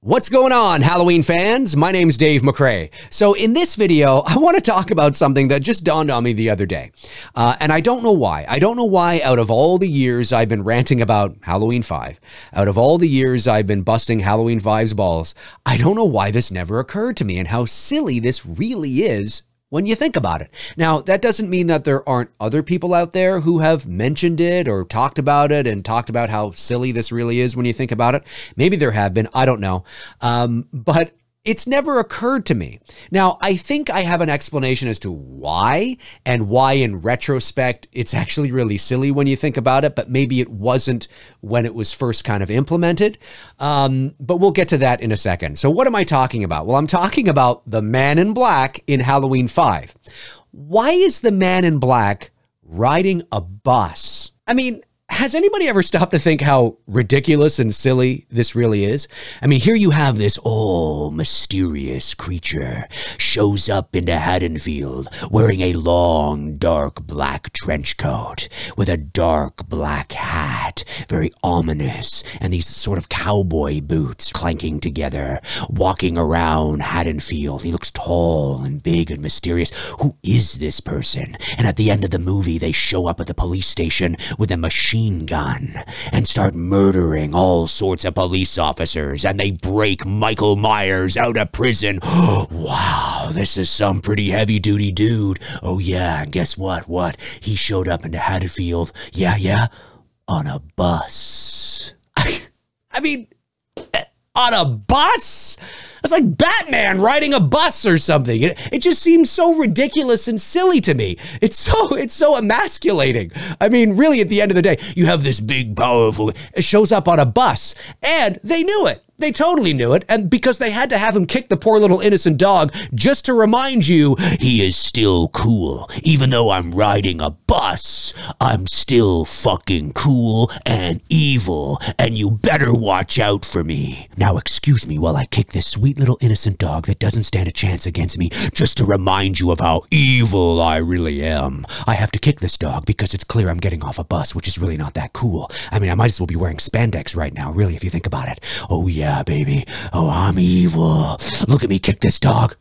What's going on, Halloween fans? My name's Dave McRae. So in this video, I want to talk about something that just dawned on me the other day. And I don't know why. I don't know why out of all the years I've been ranting about Halloween 5, out of all the years I've been busting Halloween 5's balls, I don't know why this never occurred to me and how silly this really is when you think about it. Now, that doesn't mean that there aren't other people out there who have mentioned it or talked about it and talked about how silly this really is when you think about it. Maybe there have been, I don't know. But it's never occurred to me. Now, I think I have an explanation as to why and why in retrospect, it's actually really silly when you think about it, but maybe it wasn't when it was first kind of implemented. But we'll get to that in a second. So what am I talking about? Well, I'm talking about the man in black in Halloween 5. Why is the man in black riding a bus? I mean, has anybody ever stopped to think how ridiculous and silly this really is? I mean, here you have this mysterious creature shows up into Haddonfield wearing a long, dark black trench coat with a dark black hat, very ominous, and these sort of cowboy boots clanking together, walking around Haddonfield. He looks tall and big and mysterious. Who is this person? And at the end of the movie, they show up at the police station with a machine gun and start murdering all sorts of police officers, and they break Michael Myers out of prison. Wow, this is some pretty heavy-duty dude. Oh yeah, and guess what? He showed up into Haddonfield, yeah, on a bus. I mean, on a bus? It's like Batman riding a bus or something. It just seems so ridiculous and silly to me. It's so emasculating. I mean, really, at the end of the day, you have this big, powerful, it shows up on a bus, and they knew it. They totally knew it, and because they had to have him kick the poor little innocent dog just to remind you, he is still cool. Even though I'm riding a bus, I'm still fucking cool and evil, and you better watch out for me. Now excuse me while I kick this sweet little innocent dog that doesn't stand a chance against me, just to remind you of how evil I really am. I have to kick this dog because it's clear I'm getting off a bus, which is really not that cool. I mean, I might as well be wearing spandex right now, really, if you think about it. Oh yeah, baby. Oh, I'm evil. Look at me kick this dog.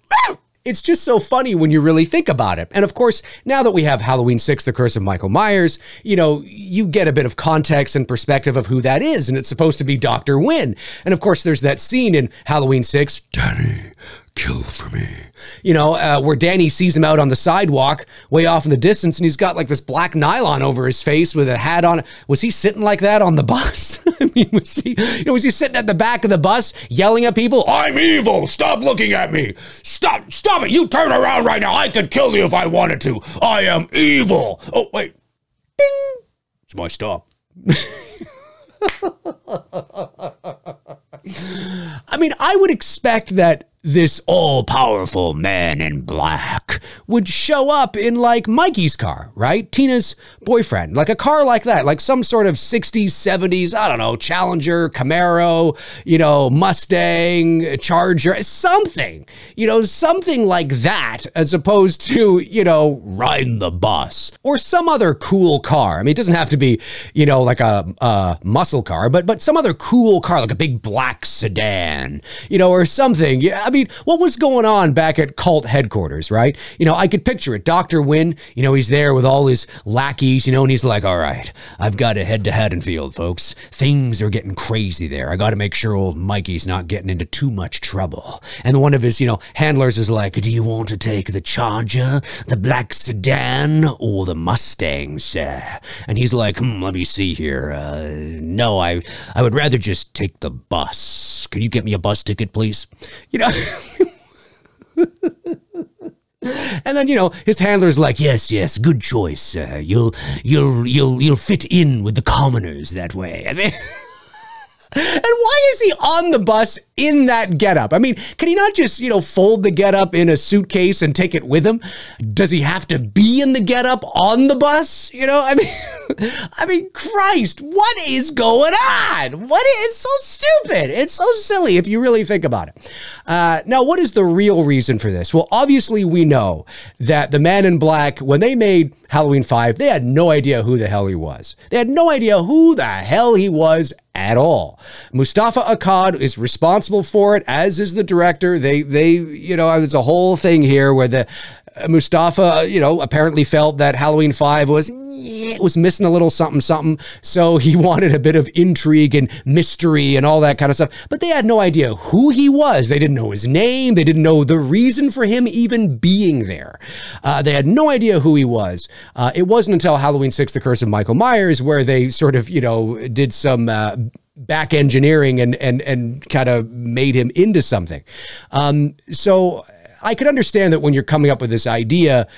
It's just so funny when you really think about it. And of course, now that we have Halloween 6, The Curse of Michael Myers, you know, you get a bit of context and perspective of who that is. And it's supposed to be Dr. Wynn. And of course, there's that scene in Halloween 6, Danny, kill for me. You know, where Danny sees him out on the sidewalk way off in the distance, and he's got like this black nylon over his face with a hat on. Was he sitting like that on the bus? I mean, was he sitting at the back of the bus yelling at people, I'm evil, stop looking at me. Stop it, you turn around right now. I could kill you if I wanted to. I am evil. Oh, wait. Ding. It's my stop. I mean, I would expect that this all-powerful man in black would show up in, like, Mikey's car, right? Tina's boyfriend. Like a car like that, like some sort of 60s, 70s, I don't know, Challenger, Camaro, you know, Mustang, Charger, something. You know, something like that, as opposed to, you know, riding the bus. Or some other cool car. I mean, it doesn't have to be, you know, like a muscle car, but some other cool car, like a big black sedan, you know, or something. Yeah, I mean, what was going on back at cult headquarters, right? You know, I could picture it. Dr. Wynn, you know, he's there with all his lackeys, you know, and he's like, all right, I've got to head to Haddonfield, folks. Things are getting crazy there. I got to make sure old Mikey's not getting into too much trouble. And one of his, you know, handlers is like, do you want to take the Charger, the black sedan, or the Mustang, sir? And he's like, let me see here. No, I would rather just take the bus. Could you get me a bus ticket, please? You know, and then, you know, his handler's like, yes, good choice. You'll fit in with the commoners that way. I mean, and why is he on the bus in that getup? I mean, can he not just, you know, fold the getup in a suitcase and take it with him? Does he have to be in the getup on the bus? You know, I mean, Christ, what is going on? It's so stupid. It's so silly if you really think about it. Now, what is the real reason for this? Well, obviously we know that the Man in Black, when they made Halloween 5, they had no idea who the hell he was. They had no idea who the hell he was at all. Mustafa Akkad is responsible for it, as is the director. They, you know, there's a whole thing here where the Mustafa, you know, apparently felt that Halloween 5 was missing a little something, something. So he wanted a bit of intrigue and mystery and all that kind of stuff. But they had no idea who he was. They didn't know his name. They didn't know the reason for him even being there. They had no idea who he was. It wasn't until Halloween 6, The Curse of Michael Myers, where they sort of, you know, did some back engineering and kind of made him into something. So I could understand that when you're coming up with this idea,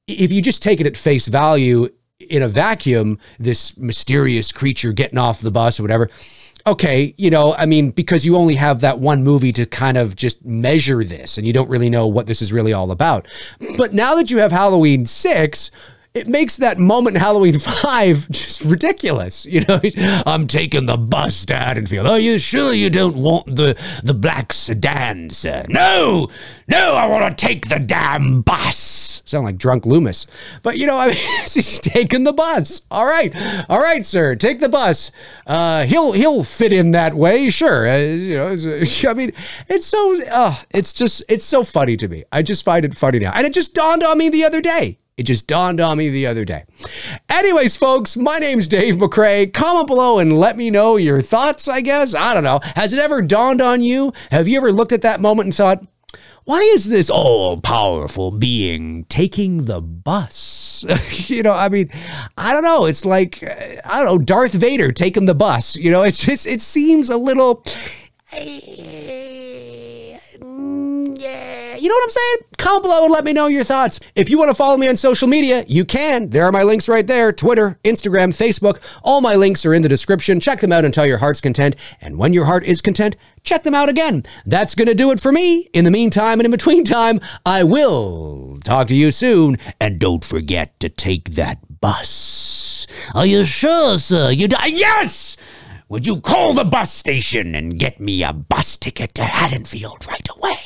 if you just take it at face value in a vacuum, this mysterious creature getting off the bus or whatever, okay, you know, I mean, because you only have that one movie to kind of just measure this and you don't really know what this is really all about. But now that you have Halloween 6, it makes that moment in Halloween 5 just ridiculous. You know, I'm taking the bus to Haddonfield. Are you sure you don't want the black sedan, sir? No, I want to take the damn bus. Sound like drunk Loomis. But, you know, I mean, he's taking the bus. All right, sir, take the bus. He'll fit in that way, sure. You know, I mean, it's so funny to me. I just find it funny now. And it just dawned on me the other day. Anyways, folks, my name's Dave McRae. Comment below and let me know your thoughts, I guess. I don't know. Has it ever dawned on you? Have you ever looked at that moment and thought, why is this all-powerful being taking the bus? You know, I mean, I don't know. It's like, I don't know, Darth Vader taking the bus. You know, it's just, it seems a little... You know what I'm saying? Comment below and let me know your thoughts. If you want to follow me on social media, you can. There are my links right there. Twitter, Instagram, Facebook. All my links are in the description. Check them out until your heart's content. And when your heart is content, check them out again. That's going to do it for me. In the meantime and in between time, I will talk to you soon. And don't forget to take that bus. Are you sure, sir? Yes! Would you call the bus station and get me a bus ticket to Haddonfield right away?